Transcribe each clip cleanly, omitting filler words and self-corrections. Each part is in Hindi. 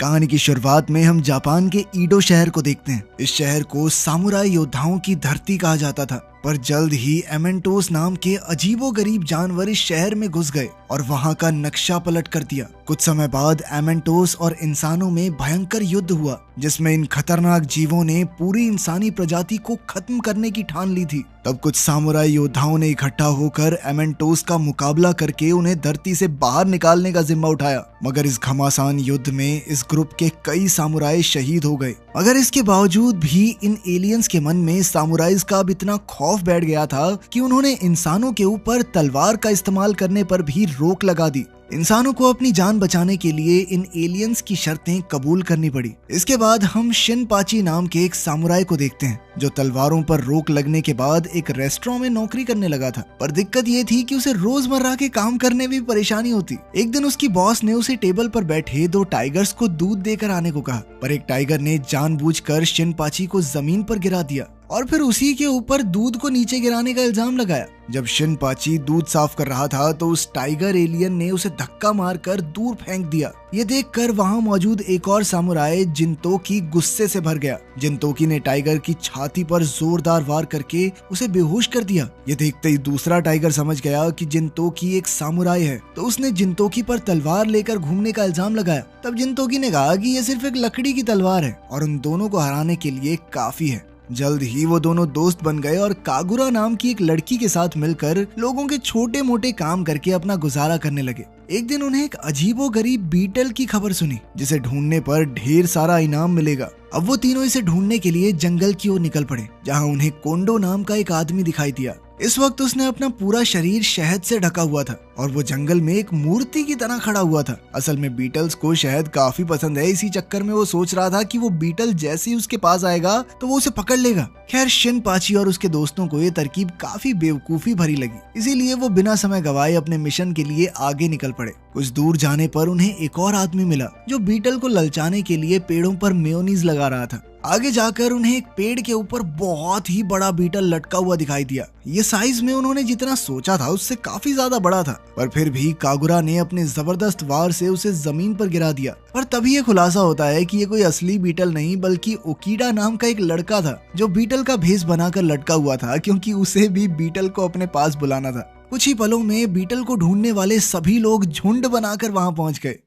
कहानी की शुरुआत में हम जापान के ईडो शहर को देखते हैं। इस शहर को सामुराई योद्धाओं की धरती कहा जाता था, पर जल्द ही एमेंटोस नाम के अजीबोगरीब जानवर इस शहर में घुस गए और वहां का नक्शा पलट कर दिया। कुछ समय बाद एमेंटोस और इंसानों में भयंकर युद्ध हुआ, जिसमें इन खतरनाक जीवों ने पूरी इंसानी प्रजाति को खत्म करने की ठान ली थी। तब कुछ सामुराई योद्धाओं ने इकट्ठा होकर एमेंटोस का मुकाबला करके उन्हें धरती से बाहर निकालने का जिम्मा उठाया, मगर इस घमासान युद्ध में इस ग्रुप के कई सामुराई शहीद हो गए। मगर इसके बावजूद भी इन एलियंस के मन में सामुराइज का अब इतना खौफ बैठ गया था कि उन्होंने इंसानों के ऊपर तलवार का इस्तेमाल करने पर भी रोक लगा दी। इंसानों को अपनी जान बचाने के लिए इन एलियंस की शर्तें कबूल करनी पड़ी। इसके बाद हम शिनपाची नाम के एक सामुराई को देखते हैं, जो तलवारों पर रोक लगने के बाद एक रेस्टोरेंट में नौकरी करने लगा था। पर दिक्कत ये थी कि उसे रोजमर्रा के काम करने में परेशानी होती। एक दिन उसकी बॉस ने उसे टेबल पर बैठे 2 टाइगर्स को दूध देकर आने को कहा, पर एक टाइगर ने जानबूझकर शिनपाची को जमीन पर गिरा दिया और फिर उसी के ऊपर दूध को नीचे गिराने का इल्जाम लगाया। जब शिनपाची दूध साफ कर रहा था तो उस टाइगर एलियन ने उसे धक्का मारकर दूर फेंक दिया। ये देखकर वहां मौजूद एक और सामुराई जिनतोकी गुस्से से भर गया। जिनतोकी ने टाइगर की छाती पर जोरदार वार करके उसे बेहोश कर दिया। ये देखते ही दूसरा टाइगर समझ गया कि जिनतोकी एक सामुराई है, तो उसने जिनतोकी पर तलवार लेकर घूमने का इल्जाम लगाया। तब जिनतोकी ने कहा कि ये सिर्फ एक लकड़ी की तलवार है और उन दोनों को हराने के लिए काफी है। जल्द ही वो दोनों दोस्त बन गए और कागुरा नाम की एक लड़की के साथ मिलकर लोगों के छोटे मोटे काम करके अपना गुजारा करने लगे। एक दिन उन्हें एक अजीबोगरीब बीटल की खबर सुनी, जिसे ढूंढने पर ढेर सारा इनाम मिलेगा। अब वो तीनों इसे ढूंढने के लिए जंगल की ओर निकल पड़े, जहाँ उन्हें कोंडो नाम का एक आदमी दिखाई दिया। इस वक्त उसने अपना पूरा शरीर शहद से ढका हुआ था और वो जंगल में एक मूर्ति की तरह खड़ा हुआ था। असल में बीटल्स को शहद काफी पसंद है, इसी चक्कर में वो सोच रहा था कि वो बीटल जैसे ही उसके पास आएगा तो वो उसे पकड़ लेगा। खैर शिनपाची और उसके दोस्तों को ये तरकीब काफी बेवकूफी भरी लगी, इसीलिए वो बिना समय गवाए अपने मिशन के लिए आगे निकल पड़े। कुछ दूर जाने पर उन्हें एक और आदमी मिला, जो बीटल को ललचाने के लिए पेड़ों पर मेयोनीज लगा रहा था। आगे जाकर उन्हें एक पेड़ के ऊपर बहुत ही बड़ा बीटल लटका हुआ दिखाई दिया। ये साइज में उन्होंने जितना सोचा था उससे काफी ज्यादा बड़ा था, पर फिर भी कागुरा ने अपने जबरदस्त वार से उसे जमीन पर गिरा दिया। पर तभी ये खुलासा होता है कि ये कोई असली बीटल नहीं बल्कि ओकीडा नाम का एक लड़का था, जो बीटल का भेष बनाकर लटका हुआ था, क्योंकि उसे भी बीटल को अपने पास बुलाना था। कुछ ही पलों में बीटल को ढूंढने वाले सभी लोग झुंड बनाकर वहां पहुंच गए।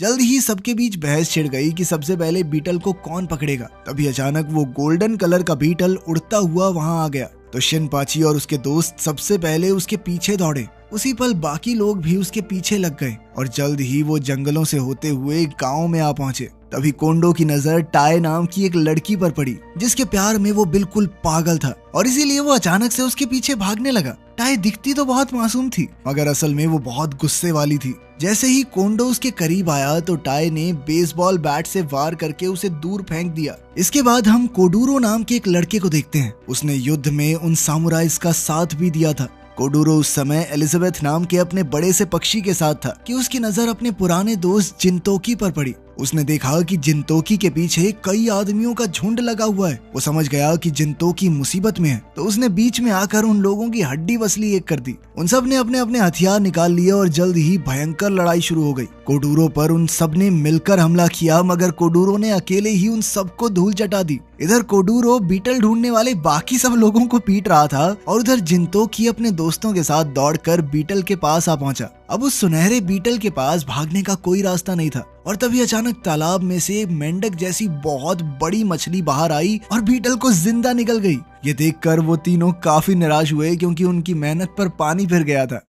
जल्द ही सबके बीच बहस छिड़ गई कि सबसे पहले बीटल को कौन पकड़ेगा। तभी अचानक वो गोल्डन कलर का बीटल उड़ता हुआ वहां आ गया, तो शिनपाची और उसके दोस्त सबसे पहले उसके पीछे दौड़े। उसी पल बाकी लोग भी उसके पीछे लग गए और जल्द ही वो जंगलों से होते हुए गांव में आ पहुंचे। तभी कोंडो की नजर टाय नाम की एक लड़की पर पड़ी, जिसके प्यार में वो बिल्कुल पागल था और इसीलिए वो अचानक से उसके पीछे भागने लगा। टाय दिखती तो बहुत मासूम थी, मगर असल में वो बहुत गुस्से वाली थी। जैसे ही कोंडो उसके करीब आया तो टाय ने बेसबॉल बैट से वार करके उसे दूर फेंक दिया। इसके बाद हम कोडूरो नाम के एक लड़के को देखते हैं। उसने युद्ध में उन सामुराइज का साथ भी दिया था। कोडूरो उस समय एलिजाबेथ नाम के अपने बड़े से पक्षी के साथ था कि उसकी नजर अपने पुराने दोस्त जिनतोकी पर पड़ी। उसने देखा कि जिनतोकी के पीछे कई आदमियों का झुंड लगा हुआ है। वो समझ गया कि जिनतोकी मुसीबत में है, तो उसने बीच में आकर उन लोगों की हड्डी वसली एक कर दी। उन सब ने अपने अपने हथियार निकाल लिए और जल्द ही भयंकर लड़ाई शुरू हो गई। कोडूरो पर उन सब ने मिलकर हमला किया, मगर कोडूरो ने अकेले ही उन सबको धूल चटा दी। इधर कोडूरो बीटल ढूंढने वाले बाकी सब लोगों को पीट रहा था और उधर जिनतोकी अपने दोस्तों के साथ दौड़कर बीटल के पास आ पहुंचा। अब उस सुनहरे बीटल के पास भागने का कोई रास्ता नहीं था और तभी अचानक तालाब में से मेंढक जैसी बहुत बड़ी मछली बाहर आई और बीटल को जिंदा निकल गई। ये देखकर वो तीनों काफी निराश हुए, क्योंकि उनकी मेहनत पर पानी फिर गया था।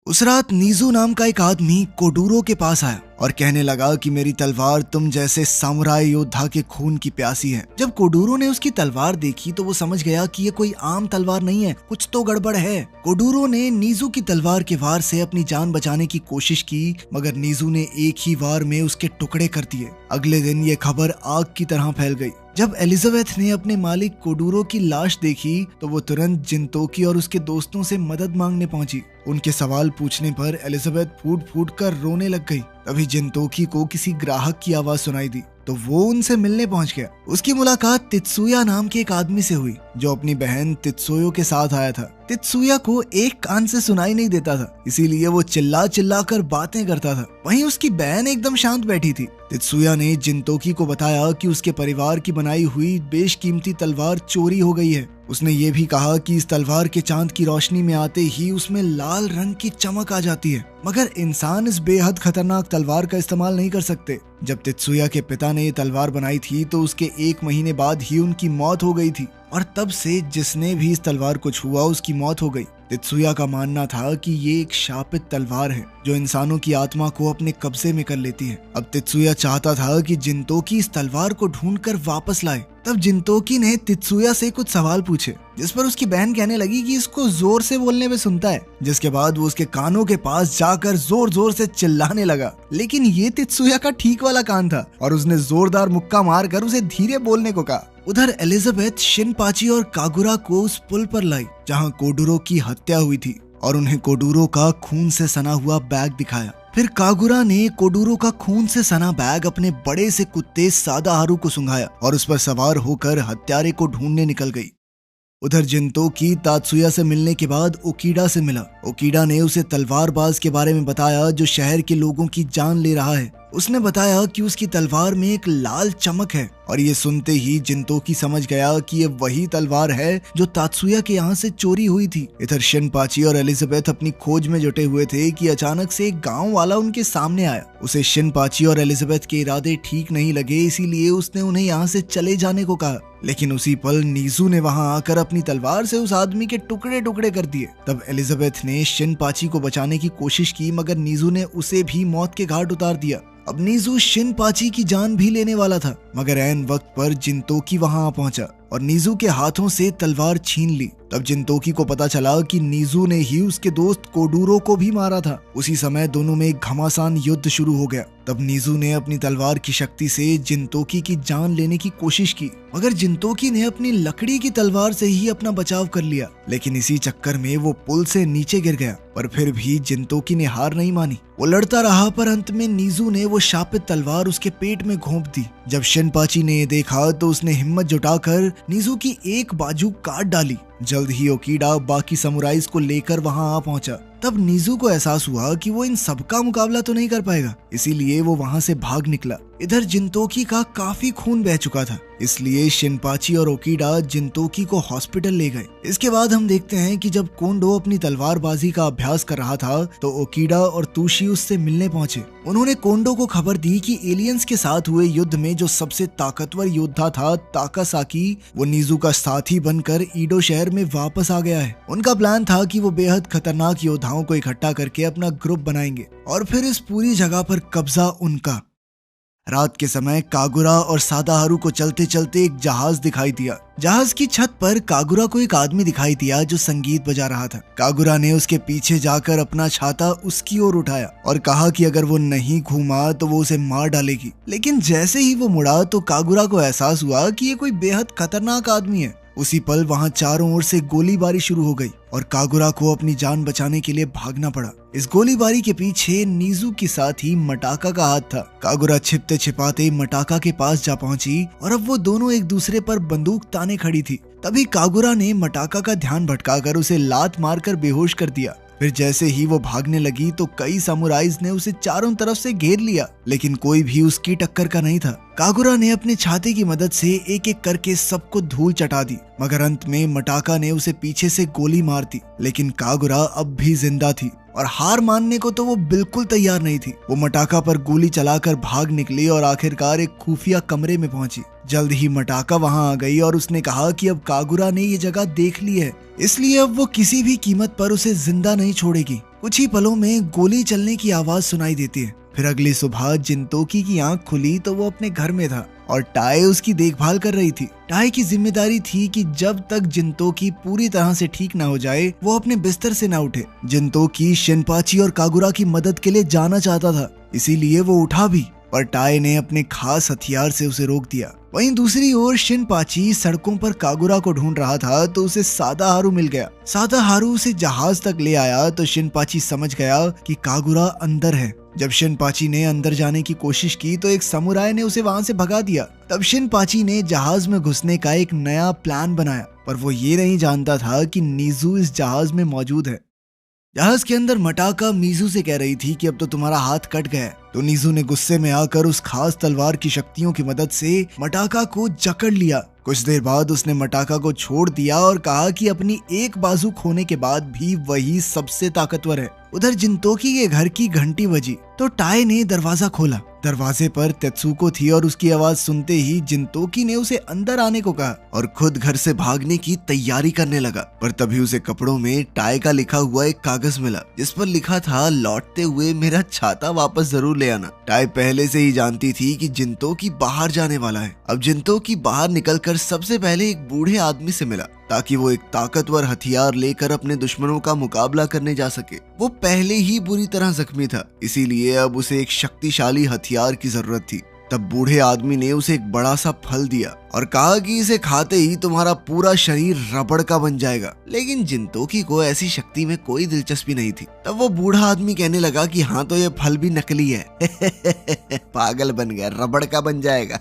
उस रात नीजू नाम का एक आदमी कोडूरो के पास आया और कहने लगा कि मेरी तलवार तुम जैसे सामुराई योद्धा के खून की प्यासी है। जब कोडूरो ने उसकी तलवार देखी तो वो समझ गया कि ये कोई आम तलवार नहीं है, कुछ तो गड़बड़ है। कोडूरो ने नीजू की तलवार के वार से अपनी जान बचाने की कोशिश की, मगर नीजू ने एक ही वार में उसके टुकड़े कर दिए। अगले दिन ये खबर आग की तरह फैल गई। जब एलिजाबेथ ने अपने मालिक कोडूरो की लाश देखी तो वो तुरंत जिनतोकी और उसके दोस्तों से मदद मांगने पहुंची। उनके सवाल पूछने पर एलिजाबेथ फूट फूट कर रोने लग गई। तभी जिनतोकी को किसी ग्राहक की आवाज सुनाई दी तो वो उनसे मिलने पहुंच गया। उसकी मुलाकात तित्सुया नाम के एक आदमी से हुई जो अपनी बहन तित्सुयो के साथ आया था। तित्सुया को एक कान से सुनाई नहीं देता था, इसीलिए वो चिल्ला चिल्ला कर बातें करता था। वहीं उसकी बहन एकदम शांत बैठी थी। तित्सुया ने जिनतोकी को बताया कि उसके परिवार की बनाई हुई बेशकीमती तलवार चोरी हो गई है। उसने ये भी कहा कि इस तलवार के चांद की रोशनी में आते ही उसमें लाल रंग की चमक आ जाती है, मगर इंसान इस बेहद खतरनाक तलवार का इस्तेमाल नहीं कर सकते। जब तित्सुया के पिता ने ये तलवार बनाई थी तो उसके 1 महीने बाद ही उनकी मौत हो गई थी और तब से जिसने भी इस तलवार को छुआ उसकी मौत हो गई। तित्सुया का मानना था कि ये एक शापित तलवार है जो इंसानों की आत्मा को अपने कब्जे में कर लेती है। अब तित्सुया चाहता था कि जिनतोकी इस तलवार को ढूंढकर वापस लाए। तब जिनतोकी ने तित्सुया से कुछ सवाल पूछे, जिस पर उसकी बहन कहने लगी कि इसको जोर से बोलने में सुनता है। जिसके बाद वो उसके कानों के पास जाकर जोर जोर से चिल्लाने लगा, लेकिन ये तित्सुया का ठीक वाला कान था और उसने जोरदार मुक्का मारकर उसे धीरे बोलने को कहा। उधर एलिजाबेथ शिनपाची और कागुरा को उस पुल पर लाई जहाँ कोडुरो की हत्या हुई थी और उन्हें कोडुरो का खून से सना हुआ बैग दिखाया। फिर कागुरा ने कोडुरो का खून से सना बैग अपने बड़े से कुत्ते सादाहारू को सुंघाया और उस पर सवार होकर हत्यारे को ढूंढने निकल गई। उधर जिनतोकी तात्सुया से मिलने के बाद ओकीडा से मिला। ओकीडा ने उसे तलवारबाज के बारे में बताया जो शहर के लोगों की जान ले रहा है। उसने बताया कि उसकी तलवार में एक लाल चमक है और ये सुनते ही जिनतोकी समझ गया कि ये वही तलवार है जो तात्सुया के यहाँ से चोरी हुई थी। इधर शिनपाची और एलिजाबेथ अपनी खोज में जुटे हुए थे कि अचानक से एक गांव वाला उनके सामने आया। उसे शिनपाची और एलिजाबेथ के इरादे ठीक नहीं लगे, इसीलिए उसने उन्हें यहाँ से चले जाने को कहा। लेकिन उसी पल नीजू ने वहां आकर अपनी तलवार से उस आदमी के टुकड़े टुकड़े कर दिए। तब एलिजाबेथ ने शिनपाची को बचाने की कोशिश की, मगर नीजू ने उसे भी मौत के घाट उतार दिया। अब नीजू शिनपाची की जान भी लेने वाला था, मगर ऐन वक्त पर जिनतोकी वहां आ पहुंचा और नीजू के हाथों से तलवार छीन ली। तब जिनतोकी को पता चला कि नीजू ने ही उसके दोस्त कोडुरो को भी मारा था। उसी समय दोनों में एक घमासान युद्ध शुरू हो गया। तब नीजू ने अपनी तलवार की शक्ति से जिनतोकी की जान लेने की कोशिश की, मगर जिनतोकी ने अपनी लकड़ी की तलवार से ही अपना बचाव कर लिया। लेकिन इसी चक्कर में वो पुल से नीचे गिर गया, पर फिर भी जिनतोकी ने हार नहीं मानी। वो लड़ता रहा, पर अंत में नीजू ने वो शापित तलवार उसके पेट में घोंप दी। जब शिनपाची ने ये देखा तो उसने हिम्मत जुटाकर नीजू की एक बाजू काट डाली। जल्द ही ओकीडा बाकी समुराइज को लेकर वहां आ पहुंचा। तब नीजू को एहसास हुआ कि वो इन सबका मुकाबला तो नहीं कर पाएगा, इसीलिए वो वहां से भाग निकला। इधर जिनतोकी का काफी खून बह चुका था, इसलिए शिनपाची और ओकीडा जिनतोकी को हॉस्पिटल ले गए। इसके बाद हम देखते हैं कि जब कोंडो अपनी तलवारबाजी का अभ्यास कर रहा था तो ओकीडा और तूशी उससे मिलने पहुंचे। उन्होंने कोंडो को खबर दी कि एलियंस के साथ हुए युद्ध में जो सबसे ताकतवर योद्धा था ताकासाकी, वो नीजू का साथी बनकर ईडो शहर में वापस आ गया है। उनका प्लान था कि वो बेहद खतरनाक योद्धाओं को इकट्ठा करके अपना ग्रुप बनाएंगे और फिर इस पूरी जगह पर कब्जा उनका। रात के समय कागुरा और सादाहारू को चलते चलते एक जहाज दिखाई दिया। जहाज की छत पर कागुरा को एक आदमी दिखाई दिया जो संगीत बजा रहा था। कागुरा ने उसके पीछे जाकर अपना छाता उसकी ओर उठाया और कहा कि अगर वो नहीं घूमा तो वो उसे मार डालेगी। लेकिन जैसे ही वो मुड़ा तो कागुरा को एहसास हुआ कि ये कोई बेहद खतरनाक आदमी है। उसी पल वहां चारों ओर से गोलीबारी शुरू हो गई और कागुरा को अपनी जान बचाने के लिए भागना पड़ा। इस गोलीबारी के पीछे नीजू के साथ ही मटाका का हाथ था। कागुरा छिपते छिपाते मटाका के पास जा पहुंची और अब वो दोनों एक दूसरे पर बंदूक ताने खड़ी थी। तभी कागुरा ने मटाका का ध्यान भटकाकर उसे लात मारकर बेहोश कर दिया। फिर जैसे ही वो भागने लगी तो कई सामुराइज ने उसे चारों तरफ से घेर लिया, लेकिन कोई भी उसकी टक्कर का नहीं था। कागुरा ने अपने छाते की मदद से एक एक करके सबको धूल चटा दी, मगर अंत में मटाका ने उसे पीछे से गोली मार दी। लेकिन कागुरा अब भी जिंदा थी और हार मानने को तो वो बिल्कुल तैयार नहीं थी। वो मटाका पर गोली चलाकर भाग निकली और आखिरकार एक खुफिया कमरे में पहुंची। जल्द ही मटाका वहां आ गई और उसने कहा कि अब कागुरा ने ये जगह देख ली है, इसलिए अब वो किसी भी कीमत पर उसे जिंदा नहीं छोड़ेगी। कुछ ही पलों में गोली चलने की आवाज सुनाई देती है। फिर अगली सुबह जिनतोकी की आंख खुली तो वो अपने घर में था और टाए उसकी देखभाल कर रही थी। टाए की जिम्मेदारी थी कि जब तक जिनतोकी पूरी तरह से ठीक ना हो जाए वो अपने बिस्तर से ना उठे। जिनतोकी शिनपाची और कागुरा की मदद के लिए जाना चाहता था, इसीलिए वो उठा भी, पर टाई ने अपने खास हथियार से उसे रोक दिया। वहीं दूसरी ओर शिनपाची सड़कों पर कागुरा को ढूंढ रहा था तो उसे सादाहारू मिल गया। सादाहारू उसे जहाज तक ले आया तो शिनपाची समझ गया कि कागुरा अंदर है। जब शिनपाची ने अंदर जाने की कोशिश की तो एक समुराय ने उसे वहां से भगा दिया। तब शिनपाची ने जहाज में घुसने का एक नया प्लान बनाया, पर वो ये नहीं जानता था कि नीजू इस जहाज में मौजूद है। जहाज के अंदर मटाका मीजू से कह रही थी कि अब तो तुम्हारा हाथ कट गया है, तो नीजू ने गुस्से में आकर उस खास तलवार की शक्तियों की मदद से मटाका को जकड़ लिया। कुछ देर बाद उसने मटाका को छोड़ दिया और कहा कि अपनी एक बाजू खोने के बाद भी वही सबसे ताकतवर है। उधर जिनतोकी के घर की घंटी बजी तो टाई ने दरवाजा खोला। दरवाजे पर तेत्सुको थी और उसकी आवाज सुनते ही जिनतोकी ने उसे अंदर आने को कहा और खुद घर से भागने की तैयारी करने लगा। पर तभी उसे कपड़ों में टाई का लिखा हुआ एक कागज मिला जिस पर लिखा था, लौटते हुए मेरा छाता वापस जरूर ले आना। टाई पहले से ही जानती थी कि जिनतोकी बाहर जाने वाला है। अब जिनतोकी बाहर निकलकर सबसे पहले एक बूढ़े आदमी से मिला ताकि वो एक ताकतवर हथियार लेकर अपने दुश्मनों का मुकाबला करने जा सके। वो पहले ही बुरी तरह जख्मी था, इसीलिए अब उसे एक शक्तिशाली हथियार की जरूरत थी। तब बूढ़े आदमी ने उसे एक बड़ा सा फल दिया और कहा कि इसे खाते ही तुम्हारा पूरा शरीर रबड़ का बन जाएगा। लेकिन जिनतोकी को ऐसी शक्ति में कोई दिलचस्पी नहीं थी। तब वो बूढ़ा आदमी कहने लगा कि हाँ तो ये फल भी नकली है। पागल बन गया, रबड़ का बन जाएगा।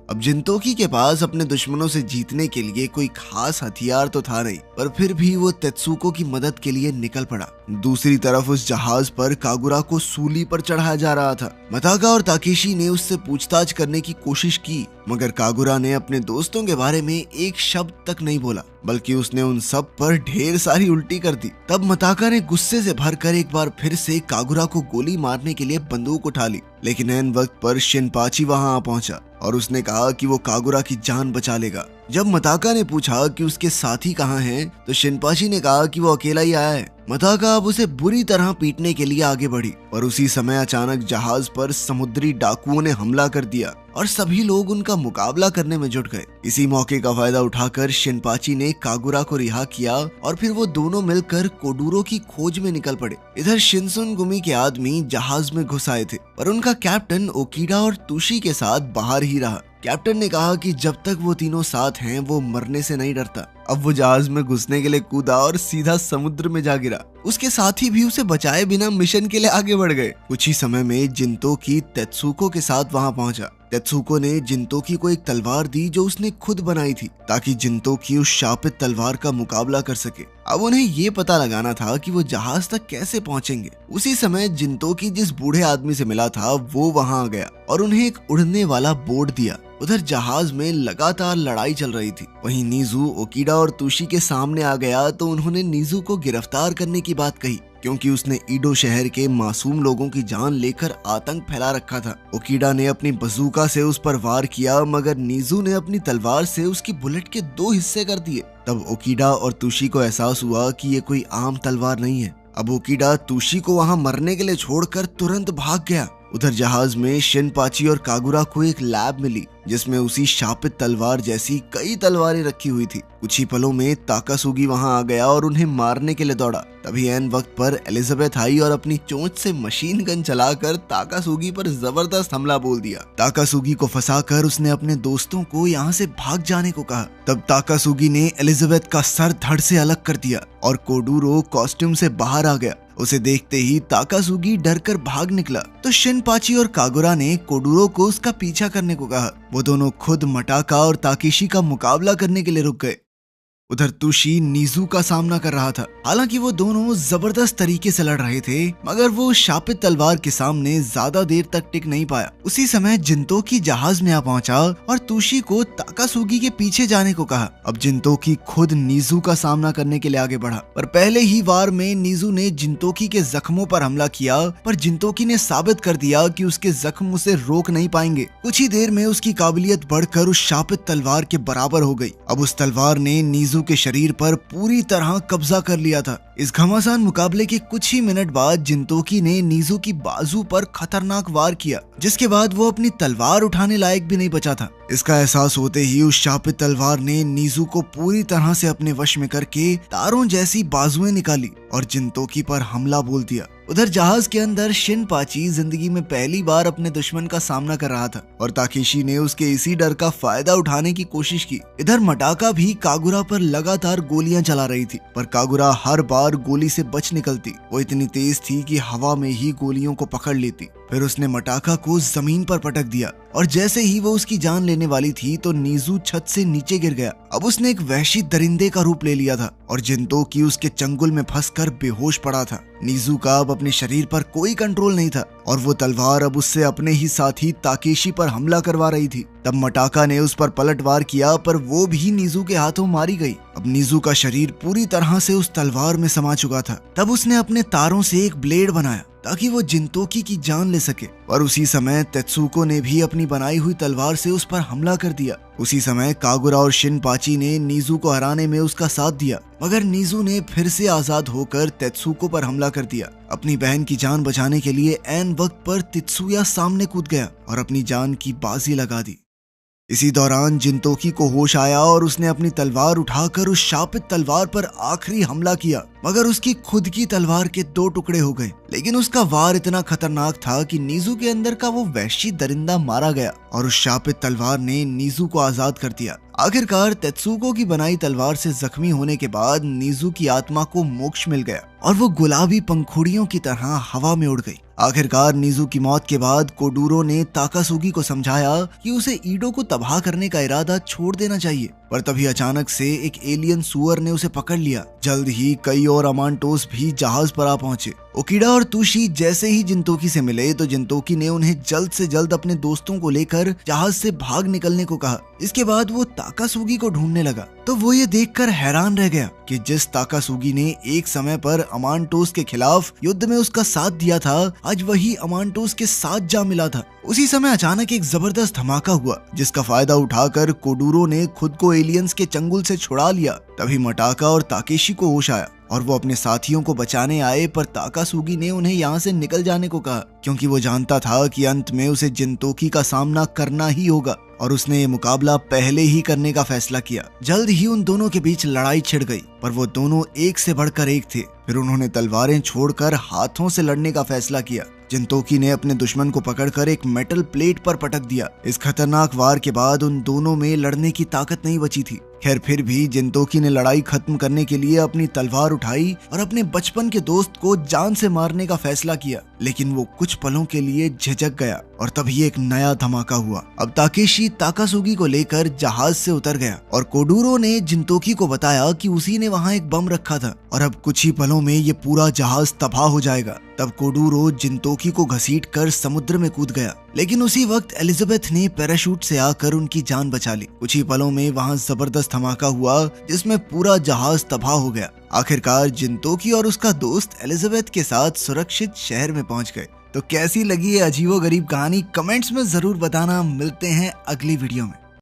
अब जिनतोकी के पास अपने दुश्मनों से जीतने के लिए कोई खास हथियार तो था नहीं, पर फिर भी वो तेत्सुको की मदद के लिए निकल पड़ा। दूसरी तरफ उस जहाज पर कागुरा को सूली पर चढ़ाया जा रहा था। मताका और ताकेशी ने उससे पूछताछ करने की कोशिश की, मगर कागुरा ने अपने दोस्तों के बारे में एक शब्द तक नहीं बोला, बल्कि उसने उन सब पर ढेर सारी उल्टी कर दी। तब मताका ने गुस्से से भरकर एक बार फिर से कागुरा को गोली मारने के लिए बंदूक उठा ली, लेकिन ऐन वक्त पर शिनपाची वहां आ पहुंचा और उसने कहा कि वो कागुरा की जान बचा लेगा। जब मताका ने पूछा कि उसके साथी कहाँ हैं, तो शिनपाची ने कहा कि वो अकेला ही आया है। मताका अब उसे बुरी तरह पीटने के लिए आगे बढ़ी और उसी समय अचानक जहाज पर समुद्री डाकुओं ने हमला कर दिया और सभी लोग उनका मुकाबला करने में जुट गए। इसी मौके का फायदा उठाकर शिनपाची ने कागुरा को रिहा किया और फिर वो दोनों मिलकर कोडूरो की खोज में निकल पड़े। इधर शिनसुनगुमी के आदमी जहाज में घुस आए थे, पर उनका कैप्टन ओकीडा और तुशी के साथ बाहर ही रहा। कैप्टन ने कहा कि जब तक वो तीनों साथ हैं वो मरने से नहीं डरता। अब वो जहाज में घुसने के लिए कूदा और सीधा समुद्र में जा गिरा। उसके साथी भी उसे बचाए बिना मिशन के लिए आगे बढ़ गए। कुछ ही समय में जिनतोकी तेत्सुको के साथ वहां पहुंचा। तेत्सुको ने जिनतोकी को एक तलवार दी जो उसने खुद बनाई थी ताकि जिनतोकी उस शापित तलवार का मुकाबला कर सके। अब उन्हें ये पता लगाना था कि वो जहाज तक कैसे पहुंचेंगे। उसी समय जिनतोकी जिस बूढ़े आदमी से मिला था वो वहां आ गया और उन्हें एक उड़ने वाला बोर्ड दिया। उधर जहाज में लगातार लड़ाई चल रही थी। वहीं नीजू ओकीडा और तुशी के सामने आ गया तो उन्होंने नीजू को गिरफ्तार करने की बात कही, क्योंकि उसने ईडो शहर के मासूम लोगों की जान लेकर आतंक फैला रखा था। ओकीडा ने अपनी बंदूक से उस पर वार किया, मगर नीजू ने अपनी तलवार से उसकी बुलेट के 2 हिस्से कर दिए। तब ओकीडा और तुशी को एहसास हुआ कि ये कोई आम तलवार नहीं है। अब ओकीडा तुशी को वहां मरने के लिए छोड़कर तुरंत भाग गया। उधर जहाज में शिनपाची और कागुरा को एक लैब मिली जिसमें उसी शापित तलवार जैसी कई तलवारें रखी हुई थी। कुछ ही पलों में ताकासुगी वहां आ गया और उन्हें मारने के लिए दौड़ा। तभी ऐन वक्त पर एलिजाबेथ आई और अपनी चोंच से मशीन गन चलाकर ताकासुगी पर जबरदस्त हमला बोल दिया। ताकासुगी को फंसाकर उसने अपने दोस्तों को यहाँ से भाग जाने को कहा। तब ताकासुगी ने एलिजाबेथ का सर धड़ से अलग कर दिया और कोडूरो कॉस्ट्यूम से बाहर आ गया। उसे देखते ही ताकासुगी डरकर भाग निकला तो शिनपाची और कागुरा ने कोडूरो को उसका पीछा करने को कहा। वो दोनों खुद मटाका और ताकेशी का मुकाबला करने के लिए रुक गए। उधर तुशी नीजू का सामना कर रहा था। हालांकि वो दोनों जबरदस्त तरीके से लड़ रहे थे, मगर वो शापित तलवार के सामने ज्यादा देर तक टिक नहीं पाया। उसी समय जिनतोकी जहाज में आ पहुंचा और तुशी को ताकासुगी के पीछे जाने को कहा। अब जिनतोकी खुद नीजू का सामना करने के लिए आगे बढ़ा, पर पहले ही वार में नीजू ने जिनतोकी के जख्मों पर हमला किया, पर जिनतोकी ने साबित कर दिया कि उसके जख्म उसे रोक नहीं पाएंगे। कुछ ही देर में उसकी काबिलियत बढ़कर उस शापित तलवार के बराबर हो गई। अब उस तलवार ने नीजू के शरीर पर पूरी तरह कब्जा कर लिया था। इस घमासान मुकाबले के कुछ ही मिनट बाद जिनतोकी ने नीजू की बाजू पर खतरनाक वार किया, जिसके बाद वो अपनी तलवार उठाने लायक भी नहीं बचा था। इसका एहसास होते ही उस शापित तलवार ने नीजू को पूरी तरह से अपने वश में करके तारों जैसी बाजुएं निकाली और जिनतोकी पर हमला बोल दिया। उधर जहाज के अंदर शिनपाची जिंदगी में पहली बार अपने दुश्मन का सामना कर रहा था और ताकेशी ने उसके इसी डर का फायदा उठाने की कोशिश की। इधर मटाका भी कागुरा पर लगातार गोलियां चला रही थी, पर कागुरा हर बार गोली से बच निकलती। वो इतनी तेज थी कि हवा में ही गोलियों को पकड़ लेती। फिर उसने मटाका को जमीन पर पटक दिया और जैसे ही वो उसकी जान लेने वाली थी तो नीजू छत से नीचे गिर गया। अब उसने एक वहशी दरिंदे का रूप ले लिया था और जिंतोकी उसके चंगुल में फंसकर बेहोश पड़ा था। नीजू का अब अपने शरीर पर कोई कंट्रोल नहीं था और वो तलवार अब उससे अपने ही साथी ताकेशी पर हमला करवा रही थी। तब मटाका ने उस पर पलटवार किया, पर वो भी नीजू के हाथों मारी गई। अब नीजू का शरीर पूरी तरह से उस तलवार में समा चुका था। तब उसने अपने तारों से एक ब्लेड बनाया ताकि वो जिंतोकी की जान ले सके, और उसी समय तेत्सुको ने भी अपनी बनाई हुई तलवार से उस पर हमला कर दिया। उसी समय कागुरा और शिनपाची ने नीजू को हराने में उसका साथ दिया, मगर नीजू ने फिर से आजाद होकर तेत्सुको पर हमला कर दिया। अपनी बहन की जान बचाने के लिए ऐन वक्त पर तित्सुया सामने कूद गया और अपनी जान की बाजी लगा दी। इसी दौरान जिंतोकी को होश आया और उसने अपनी तलवार उठाकर उस शापित तलवार पर आखिरी हमला किया, मगर उसकी खुद की तलवार के 2 टुकड़े हो गए। लेकिन उसका वार इतना खतरनाक था कि नीजू के अंदर का वो वहशी दरिंदा मारा गया और उस शापित तलवार ने नीजू को आजाद कर दिया। आखिरकार तेत्सुको की बनाई तलवार से जख्मी होने के बाद नीजू की आत्मा को मोक्ष मिल गया और वो गुलाबी पंखुड़ियों की तरह हवा में उड़ गई। आखिरकार नीजू की मौत के बाद कोडूरो ने ताकासुगी को समझाया कि उसे ईडो को तबाह करने का इरादा छोड़ देना चाहिए, पर तभी अचानक से एक एलियन सुअर ने उसे पकड़ लिया। जल्द ही कई और अमांटोस भी जहाज पर आ पहुंचे। ओकिडा और तुशी जैसे ही जिंतोकी से मिले तो जिंतोकी ने उन्हें जल्द से जल्द अपने दोस्तों को लेकर जहाज से भाग निकलने को कहा। इसके बाद वो ताकासुगी को ढूंढने लगा तो वो ये देखकर हैरान रह गया कि जिस ताकासुगी ने एक समय पर अमांटोस के खिलाफ युद्ध में उसका साथ दिया था, आज वही अमांटोस के साथ जा मिला था। उसी समय अचानक एक जबरदस्त धमाका हुआ, जिसका फायदा उठाकर कोडूरो ने खुद को एलियंस के चंगुल से छुड़ा लिया। तभी मटाका और ताकेशी को होश आया और वो अपने साथियों को बचाने आए, पर ताकासुगी ने उन्हें यहाँ से निकल जाने को कहा, क्योंकि वो जानता था कि अंत में उसे जिंतोकी का सामना करना ही होगा और उसने ये मुकाबला पहले ही करने का फैसला किया। जल्द ही उन दोनों के बीच लड़ाई छिड़ गई, पर वो दोनों एक से बढ़कर एक थे। फिर उन्होंने तलवारें छोड़कर हाथों से लड़ने का फैसला किया। जिंतोकी ने अपने दुश्मन को पकड़कर एक मेटल प्लेट पर पटक दिया। इस खतरनाक वार के बाद उन दोनों में लड़ने की ताकत नहीं बची थी। खैर फिर भी जिंतोकी ने लड़ाई खत्म करने के लिए अपनी तलवार उठाई और अपने बचपन के दोस्त को जान से मारने का फैसला किया, लेकिन वो कुछ पलों के लिए झिझक गया और तभी एक नया धमाका हुआ। अब ताकेशी ताकासुगी को लेकर जहाज से उतर गया और कोडूरो ने जिंतोकी को बताया कि उसी ने वहाँ एक बम रखा था और अब कुछ ही पलों में ये पूरा जहाज तबाह हो जाएगा। तब कोडूरो जिंतोकी को घसीटकर समुद्र में कूद गया, लेकिन उसी वक्त एलिजाबेथ ने पैराशूट से आकर उनकी जान बचा ली। कुछ ही पलों में वहाँ जबरदस्त धमाका हुआ, जिसमें पूरा जहाज तबाह हो गया। आखिरकार जिंतोकी और उसका दोस्त एलिजाबेथ के साथ सुरक्षित शहर में पहुंच गए। तो कैसी लगी ये अजीबोगरीब कहानी कमेंट्स में जरूर बताना। मिलते हैं अगली वीडियो में।